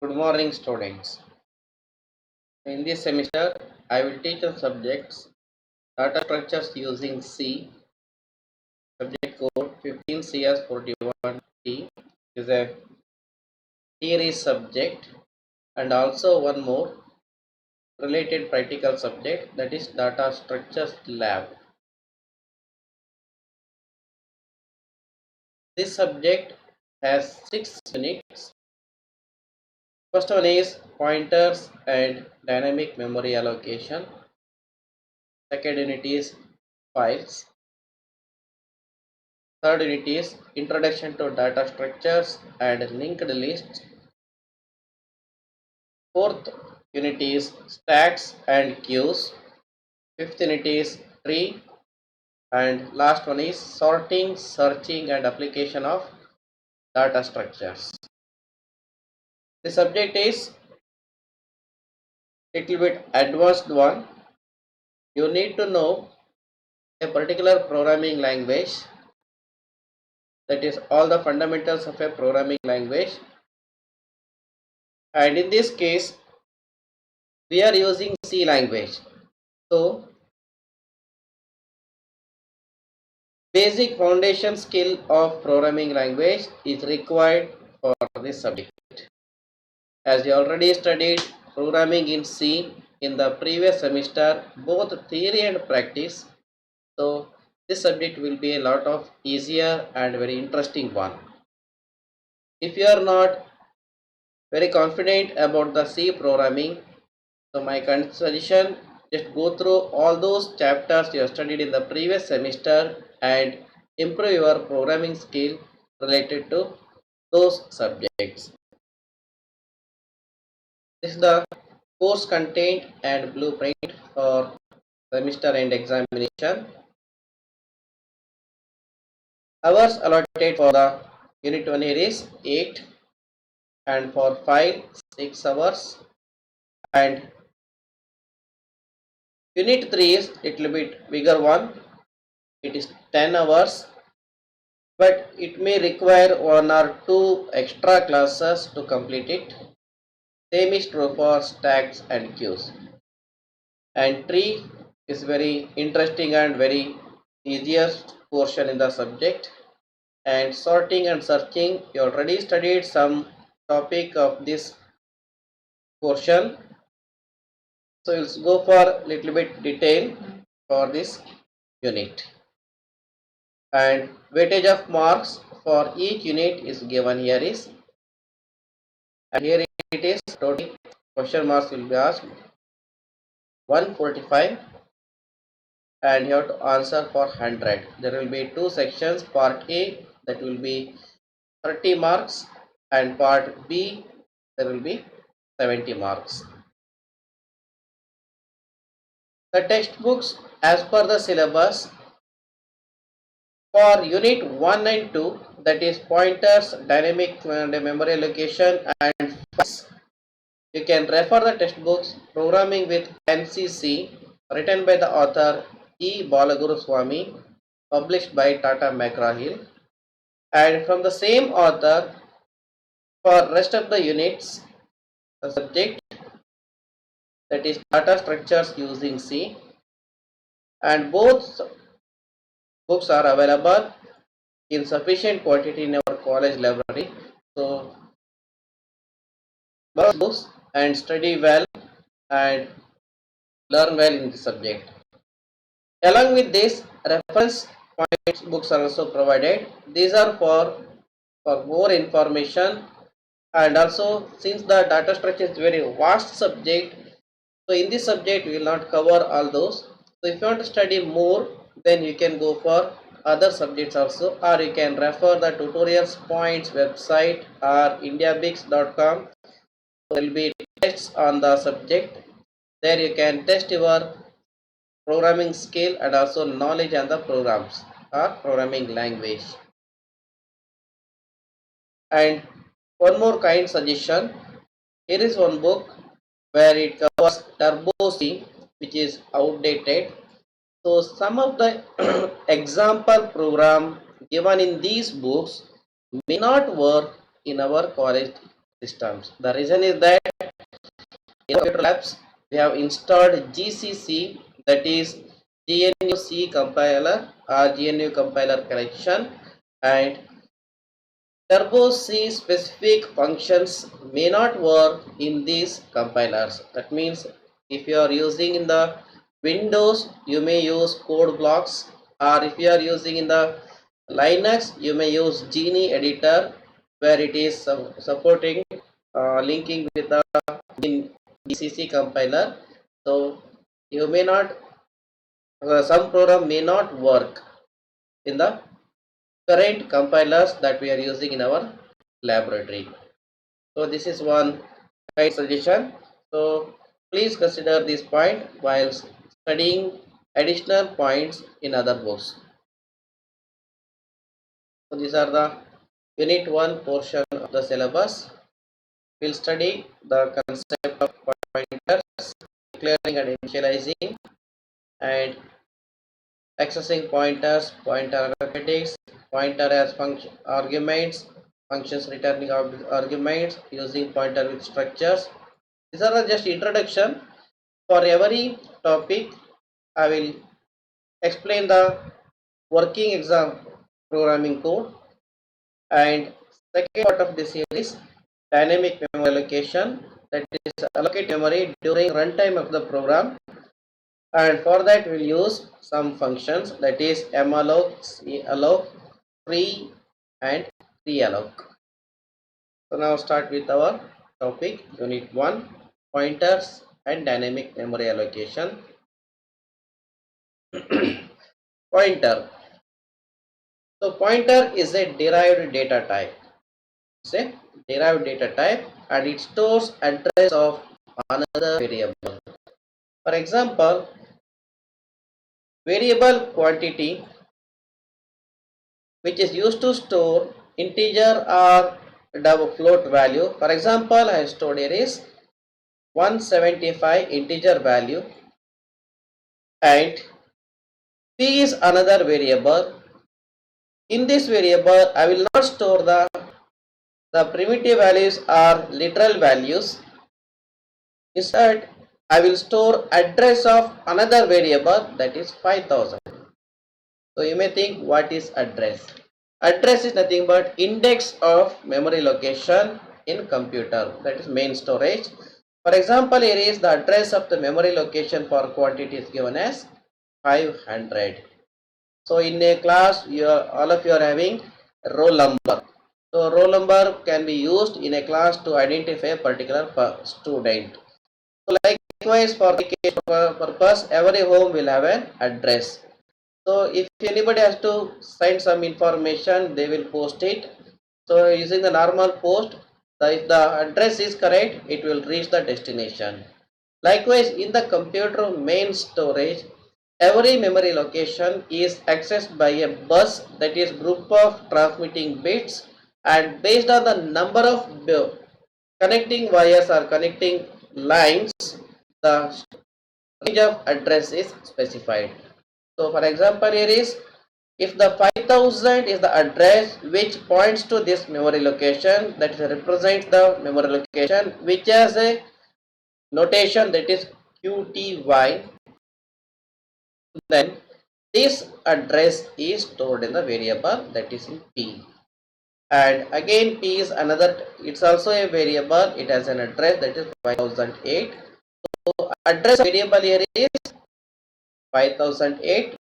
Good morning, students. In this semester, I will teach the subjects data structures using C, subject code 15CS41T is a theory subject, and also one more related practical subject, that is data structures lab. This subject has 6 units. First one is pointers and dynamic memory allocation. Second unit is files. Third unit is Introduction to Data Structures and Linked Lists. Fourth unit is Stacks and Queues. Fifth unit is Tree. And last one is Sorting, Searching and Application of Data Structures. The subject is little bit advanced one. You need to know a particular programming language, that is all the fundamentals of a programming language, and in this case we are using C language. So basic foundation skill of programming language is required for this subject. As you already studied programming in C in the previous semester, both theory and practice, so this subject will be a lot of easier and very interesting one. If you are not very confident about the C programming, so my suggestion, just go through all those chapters you have studied in the previous semester and improve your programming skill related to those subjects. This is the course content and blueprint for semester end examination. Hours allotted for the unit 1 here is 8, and for file 6 hours, and unit 3 is little bit bigger one, it is 10 hours, but it may require 1 or 2 extra classes to complete it. Same is true for stacks and queues. And tree is very interesting and very easiest portion in the subject. And sorting and searching, you already studied some topic of this portion, so we'll go for little bit detail for this unit. And weightage of marks for each unit is given here is, and here it is total question marks will be asked 145, and you have to answer for 100. There will be two sections, part A that will be 30 marks and part B there will be 70 marks. The textbooks as per the syllabus for unit 1 and 2, that is pointers, dynamic memory allocation and files, you can refer the textbooks Programming with NCC written by the author E. Balaguru Swami, published by Tata McGraw-Hill, and from the same author for rest of the units, the subject, that is data structures using C, and both books are available in sufficient quantity in our college library. So borrow books and study well and learn well in the subject. Along with this, reference points books are also provided. These are for more information, and also since the data structure is very vast subject, so in this subject we will not cover all those. So if you want to study more, then you can go for other subjects also, or you can refer the tutorials points website or indiabix.com. There will be tests on the subject. There you can test your programming skill and also knowledge on the programs or programming language. And one more kind suggestion, here is one book where it covers Turbo C, which is outdated. So some of the example program given in these books may not work in our college systems. The reason is that in computer labs we have installed GCC, that is GNU C compiler or GNU compiler collection, and Turbo C specific functions may not work in these compilers. That means if you are using in the Windows, you may use code blocks, or if you are using in the Linux, you may use Genie editor where it is supporting linking with the GCC compiler. So you may not, some program may not work in the current compilers that we are using in our laboratory. So this is one kind suggestion. So please consider this point while studying additional points in other books. So these are the unit 1 portion of the syllabus. We'll study the concept of pointers, declaring and initializing, and accessing pointers, pointer arithmetics, pointer as function arguments, functions returning arguments, using pointer with structures. These are just introduction. For every topic, I will explain the working exam programming code, and second part of this series, dynamic memory allocation, that is allocate memory during runtime of the program, and for that we'll use some functions, that is malloc, calloc, free and realloc. So now start with our topic unit 1, pointers and dynamic memory allocation. Pointer. So pointer is a derived data type. Say derived data type, and it stores address of another variable. For example, variable quantity, which is used to store integer or double float value. For example, I stored here is 175 integer value, and p is another variable. In this variable, I will not store the primitive values or literal values. Instead, I will store address of another variable, that is 5000. So you may think, what is address? Address is nothing but index of memory location in computer, that is main storage. For example, here is the address of the memory location for quantity is given as 500. So in a class, all of you are having roll number. So roll number can be used in a class to identify a particular student. So likewise, for application purpose, every home will have an address. So if anybody has to send some information, they will post it. So using the normal post, if the address is correct, it will reach the destination. Likewise, in the computer main storage, every memory location is accessed by a bus, that is group of transmitting bits, and based on the number of connecting wires or connecting lines, the range of address is specified. So for example, here is, if the 5000 is the address which points to this memory location, that represents the memory location which has a notation, that is QTY, then this address is stored in the variable, that is in P. And again, P is another, it's also a variable, it has an address, that is 5008. So address variable here is 5008.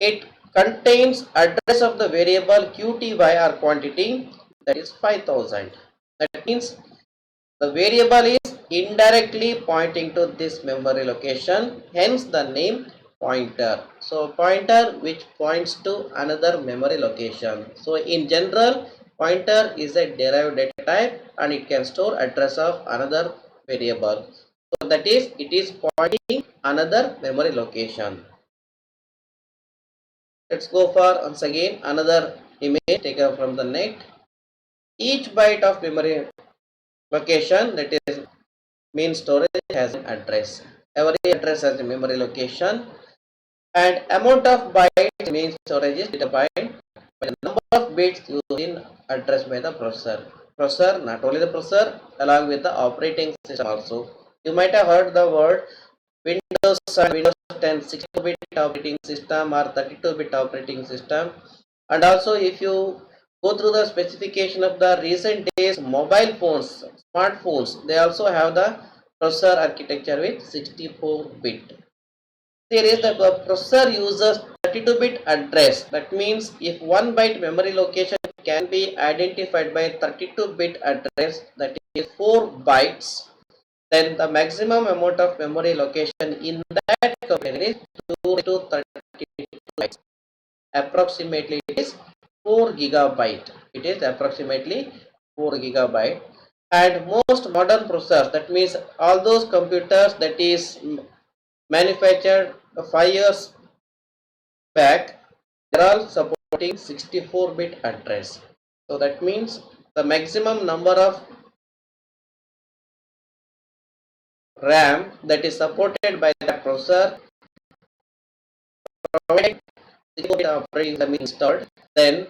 It contains address of the variable QTY or quantity, that is 5000. That means the variable is indirectly pointing to this memory location, hence the name pointer. So pointer which points to another memory location. So in general, pointer is a derived data type and it can store address of another variable. So that is, it is pointing another memory location. Let's go for once again another image taken from the net. Each byte of memory location, that is main storage, has an address. Every address has a memory location, and amount of bytes main storage is determined by the number of bits used in address by the processor. processor, not only the processor, along with the operating system also. You might have heard the word Windows and Windows 10 62-bit operating system or 32-bit operating system. And also, if you go through the specification of the recent days mobile phones, smartphones, they also have the processor architecture with 64-bit. There is the processor uses 32-bit address. That means if 1 byte memory location can be identified by 32-bit address, that is 4 bytes, then the maximum amount of memory location in that computer is 2 to 32 bytes. Approximately it is 4 gigabyte. It is approximately 4 gigabyte. And most modern processors, that means all those computers that is manufactured 5 years back, they are all supporting 64-bit address. So that means the maximum number of RAM that is supported by that processor, provided 64-bit operating system installed, then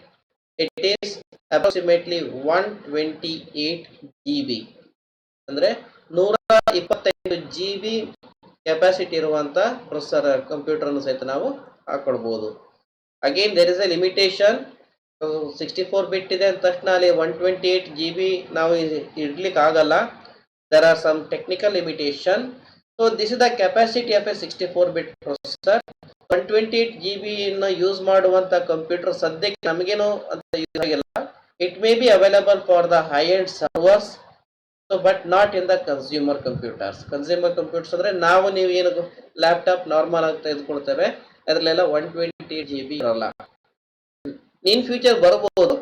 it is approximately 128 GB. ಅಂದ್ರೆ 125 GB capacity ಇರುವಂತ processor computer ಅನ್ನು ಸಹಿತ ನಾವು ಹಾಕೊಳ್ಬಹುದು. Again there is a limitation. 64 bit ಇದೆ ಅಂತ ತಕ್ಷಣ ಅಲ್ಲಿ 128 GB ನಾವು ಇಡ್ಲಿಕ್ಕೆ ಆಗಲ್ಲ. There are some technical limitation. So this is the capacity of a 64-bit processor. 128 GB ಇನ್ನು ಯೂಸ್ ಮಾಡುವಂತ ಕಂಪ್ಯೂಟರ್ ಸದ್ಯಕ್ಕೆ ನಮಗೇನು ಅಂತ ಯೂಸ್ ಆಗಿಲ್ಲ. It may be available for the high-end servers, so but not in the consumer computers. Consumer computers ಅಂದ್ರೆ ನಾವು ನೀವು ಏನು ಲ್ಯಾಪ್ಟಾಪ್ ನಾರ್ಮಲ್ ಆಗಿ ತೆಗೆದುಕೊಳ್ತೇವೆ ಅದರಲ್ಲೆಲ್ಲ 128 GB ಇರಲ್ಲ. ಇನ್ ಫ್ಯೂಚರ್ ಬರಬಹುದು.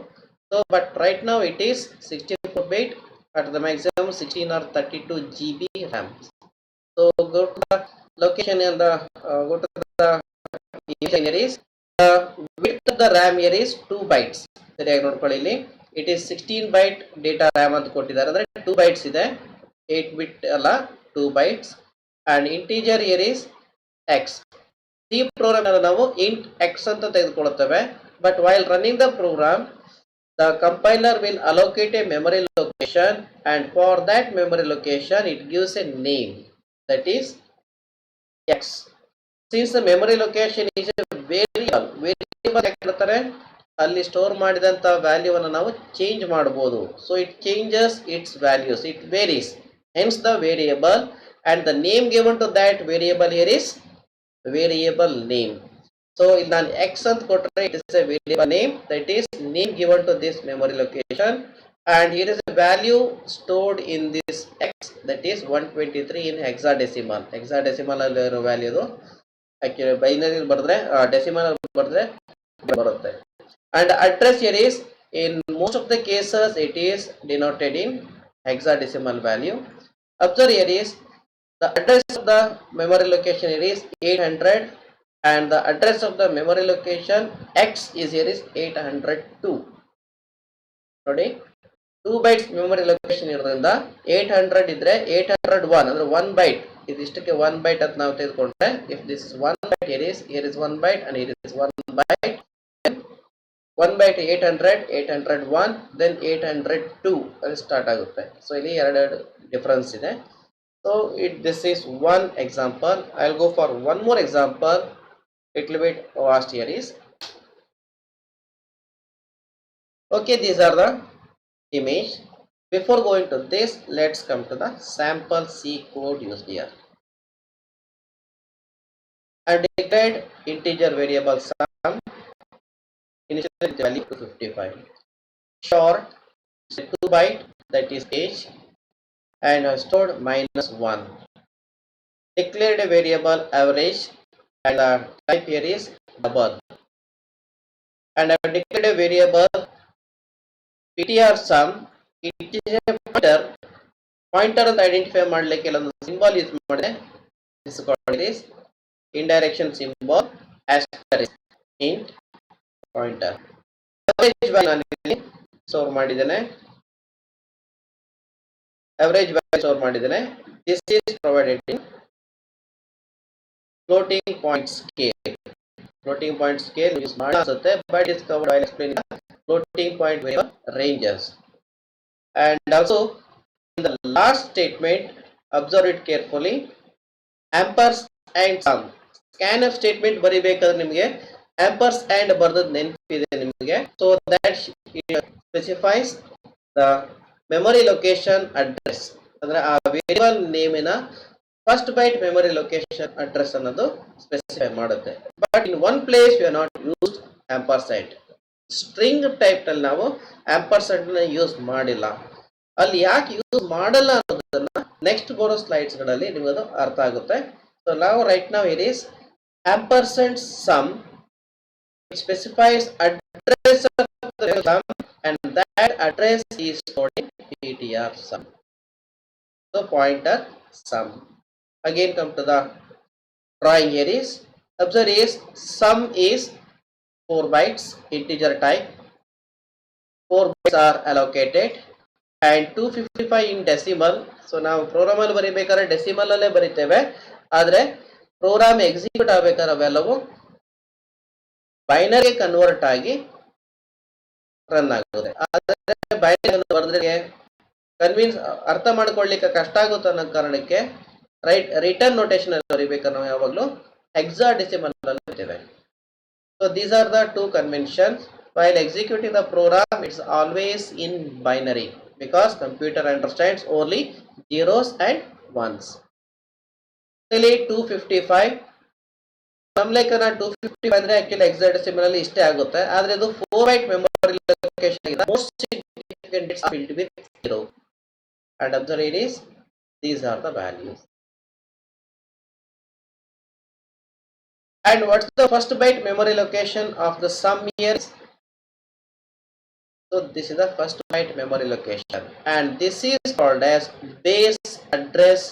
So but right now it is 64-bit at the maximum 16 or 32 GB RAM. So go to the location and the go to the image here is the width of the RAM here is 2 bytes. ಸರಿಯಾಗಿ ನೋಡ್ಕೊಳ್ಳಿ ಇಲ್ಲಿ it is 16 byte data RAM ಅಂತ ಕೊಟ್ಟಿದ್ದಾರೆ ಅಂದ್ರೆ 2 bytes ಇದೆ 8 bit ಅಲ್ಲ 2 bytes and integer here is x. ಈ program ಅನ್ನು ನಾವು int x ಅಂತ ತೆಗೆದುಕೊಳ್ಳುತ್ತೇವೆ but while running the program the compiler will allocate a memory location and for that memory location it gives a name that is x. Since the memory location is a variable ಯಾಕಿರ್ತಾರೆ ಅಲ್ಲಿ store ಮಾಡಿದಂತ value ಅನ್ನು ನಾವು change ಮಾಡಬಹುದು. So it changes its values, it varies, hence the variable and the name given to that variable here is variable name. So ಇಲ್ಲಿ ನಾನು x ಅಂತ ಕೊಟ್ಟರೆ it is a variable name, that is name given to this memory location and here is a value stored in this x, that is 123 in hexadecimal. Hexadecimal ಅಲ್ಲಿ ಇರೋ value ಅದು actually binary ಬರೆದ್ರೆ decimal ಅಲ್ಲಿ ಬರೆದ್ರೆ ಬರುತ್ತೆ. And address here is in most of the cases it is denoted in hexadecimal value. Observe here is the address of the memory location here is 800 and the address of the memory location x is here is 802. ನೋಡಿ 2 bytes memory location ಇರೋದ್ರಿಂದ 800 ಇದ್ರೆ 801 ಅಂದ್ರೆ 1 byte ಇದಿಷ್ಟಕ್ಕೆ 1 byte ಅಂತ ನಾವು ತೆಗೆದುಕೊಂಡ್ರೆ if this is 1 byte here is 1 byte and here is 1 byte, 1 byte 800 801 then 802 ಅಲ್ಲಿ start ಆಗುತ್ತೆ. So ಇಲ್ಲಿ ಎರಡು ಡಿಫರೆನ್ಸ್ ಇದೆ. So this is one example. I'll go for one more example. Little bit vast here is okay. These are the image. Before going to this, let's come to the sample C code used here. I declared integer variable sum, initial value to 55. Short 2 byte, that is age, and I stored -1. Declared a variable average and the type here is double. And I have declared a variable ptr sum. It is a pointer ಅಂತ identify ಮಾಡಲಿಕ್ಕೆ ಕೆಲವೊಂದು symbol use ಮಾಡಿದೆ. This is called is indirection symbol asterisk int pointer. Average value ನಾನು ಇಲ್ಲಿ store ಮಾಡಿದ್ದೇನೆ. Average value store ಮಾಡಿದ್ದೇನೆ. This is provided in floating point scale. Floating point scale use ಮಾಡಿ ಅನ್ಸುತ್ತೆ but is covered while explaining the floating point variable ranges. And also in the last statement, observe it carefully, ampersand some. Scanf statement ಬರಿಬೇಕಾದ್ರೆ ನಿಮಗೆ ampersand ಬರ್ದದ್ ನೆನಪಿದೆ ನಿಮಗೆ. So that specifies the memory location address, ಅಂದ್ರೆ ಆ variable ನೇಮಿನ first byte memory location address ಅನ್ನೋದು specify ಮಾಡುತ್ತೆ. But in one place we are not used ampersand. String type ನಲ್ಲಿ ನಾವು ಆಂಪರ್ಸೈಡ್ ನ ಯೂಸ್ ಮಾಡಿಲ್ಲ. ಅಲ್ಲಿ ಯಾಕೆ ಯೂಸ್ ಮಾಡಲ್ಲ ಅನ್ನೋದನ್ನ ನೆಕ್ಸ್ಟ್ ಬರೋ ಸ್ಲೈಡ್ಸ್ ಗಳಲ್ಲಿ ನಿಮಗೆ ಅರ್ಥ ಆಗುತ್ತೆ. ಸೊ ನಾವು right now it is ampersand sum specifies address of the sum and that address is stored in ptr sum. So pointer sum. Again come to the drawing here is, observe is sum is 4 bytes integer type. 4 bytes are allocated and 255 in decimal. So ನಾವು program ಅಲ್ಲಿ ಬರೀಬೇಕಾದ್ರೆ decimal ಅಲ್ಲೇ ಬರೀತೇವೆ, ಆದ್ರೆ program execute ಆಗಬೇಕಾದ್ರೆ ಅವೆಲ್ಲವೂ binary convert ಆಗಿ run ಆಗುತ್ತೆ. ಆದ್ರೆ binary ಬರೆದ್ರೆ ಕನ್ವಿನ್ಸ್ ಅರ್ಥ ಮಾಡ್ಕೊಳ್ಳಿಕ್ಕೆ ಕಷ್ಟ ಆಗುತ್ತೆ ಅನ್ನೋ ಕಾರಣಕ್ಕೆ ರಿಟರ್ನ್ ನೋಟೇಶನ್ ಅಲ್ಲಿ ಬರೀಬೇಕಾದ್ರೆ ನಾವು ಯಾವಾಗಲೂ ಹೆಕ್ಸಾಡೆಸಿಮಲ್ ಅಲ್ಲಿ ಬರೀತೇವೆ. So these are the two conventions. While executing the program, it's always in binary because computer understands only zeros and ones. Actually 255 ನಮ್ಲೇಕನ 255 ಅಂದ್ರೆ ಆಕ್ಚುಲಿ ಹೆಕ್ಸಾಡೆಸಿಮಲ್ ಅಲ್ಲಿ ಇಷ್ಟೇ ಆಗುತ್ತೆ, ಆದ್ರೆ ಇದು 4 byte memory location ಇದೆ. Most significant bits are filled with 0 and observe it is these are the values. And what's the first byte memory location of the sum here? So this is the first byte memory location and this is called as base address